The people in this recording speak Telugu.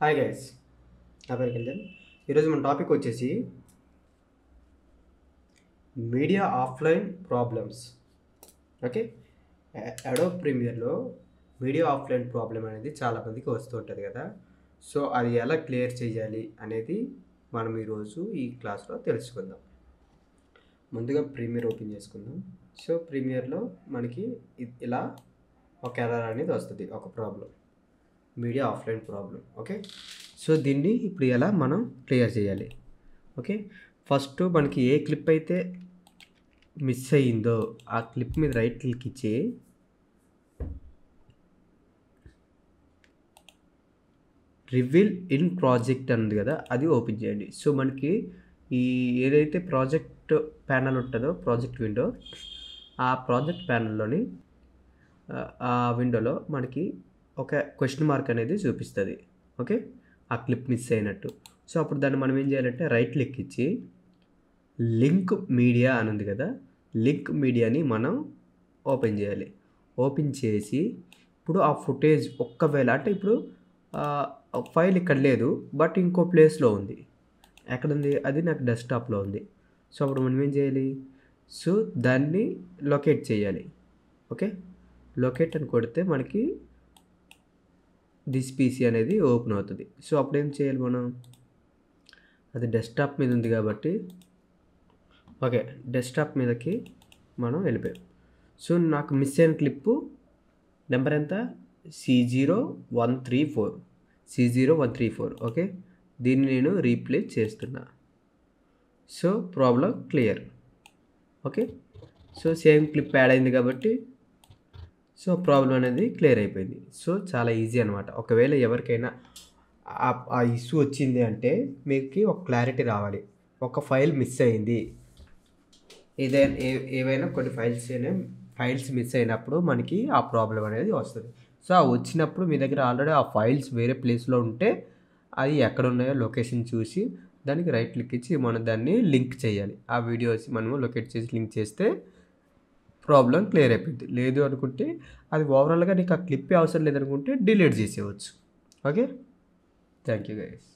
హాయ్ గైస్, నా పేరు కింజన్. ఈరోజు మన టాపిక్ వచ్చేసి media offline problems. Okay, Adobe ప్రీమియర్లో మీడియా ఆఫ్లైన్ ప్రాబ్లం అనేది చాలామందికి వస్తూ ఉంటుంది కదా. సో అది ఎలా క్లియర్ చేయాలి అనేది మనం ఈరోజు ఈ క్లాస్లో తెలుసుకుందాం. ముందుగా ప్రీమియర్ ఓపెన్ చేసుకుందాం. సో ప్రీమియర్లో మనకి ఇలా ఒక ఎర్రర్ అనేది వస్తుంది, ఒక problem, media offline problem. Okay, so దీన్ని ఇప్పుడు ఎలా మనం క్లియర్ చేయాలి? ఓకే, ఫస్ట్ మనకి ఏ క్లిప్ అయితే మిస్ అయ్యిందో ఆ క్లిప్ మీద రైట్ క్లిక్ ఇచ్చి రివీల్ ఇన్ ప్రాజెక్ట్ అన్నది కదా, అది ఓపెన్ చేయండి. సో మనకి ఈ ఏదైతే ప్రాజెక్ట్ ప్యానల్ ఉంటుందో, ప్రాజెక్ట్ విండో, ఆ ప్రాజెక్ట్ ప్యానల్లోని ఆ విండోలో మనకి ఒక క్వశ్చన్ మార్క్ అనేది చూపిస్తుంది. ఓకే, ఆ క్లిప్ మిస్ అయినట్టు. సో అప్పుడు దాన్ని మనం ఏం చేయాలంటే రైట్ క్లిక్ ఇచ్చి లింక్ మీడియా అని ఉంది కదా, లింక్ మీడియాని మనం ఓపెన్ చేయాలి. ఓపెన్ చేసి ఇప్పుడు ఆ ఫుటేజ్ ఒక్కవేళ అంటే ఇప్పుడు ఫైల్ ఇక్కడ లేదు, బట్ ఇంకో ప్లేస్లో ఉంది. ఎక్కడుంది? అది నాకు డెస్క్టాప్లో ఉంది. సో అప్పుడు మనం ఏం చేయాలి? సో దాన్ని లొకేట్ చేయాలి. ఓకే, లొకేట్ అని కొడితే మనకి దిస్ పీసీ అనేది ఓపెన్ అవుతుంది. సో అప్పుడు ఏం చేయాలి మనం? అది డెస్క్టాప్ మీద ఉంది కాబట్టి ఓకే, డెస్క్టాప్ మీదకి మనం వెళ్ళిపోయాం. సో నాకు మిస్ అయిన క్లిప్పు నెంబర్ ఎంత? C0134. ఓకే, దీన్ని నేను రీప్లేస్ చేస్తున్నా. So problem clear. Okay, so same clip add అయింది కాబట్టి సో ప్రాబ్లం అనేది క్లియర్ అయిపోయింది. సో చాలా ఈజీ అనమాట. ఒకవేళ ఎవరికైనా ఆ ఇష్యూ వచ్చింది అంటే మీకు ఒక క్లారిటీ రావాలి. ఒక ఫైల్ మిస్ అయింది, ఏవైనా కొన్ని ఫైల్స్ మిస్ అయినప్పుడు మనకి ఆ ప్రాబ్లం అనేది వస్తుంది. సో ఆ వచ్చినప్పుడు మీ దగ్గర ఆల్రెడీ ఆ ఫైల్స్ వేరే ప్లేస్లో ఉంటే అవి ఎక్కడ ఉన్నాయో లొకేషన్ చూసి దానికి రైట్ క్లిక్ ఇచ్చి మనం దాన్ని లింక్ చేయాలి. ఆ వీడియోస్ మనము లొకేట్ చేసి లింక్ చేస్తే ప్రాబ్లం క్లియర్ అయిపోయింది. లేదు అనుకుంటే అది ఓవరాల్గా నీకు ఆ క్లిప్పే అవసరం లేదనుకుంటే డిలీట్ చేసేయవచ్చు. Okay, thank you guys.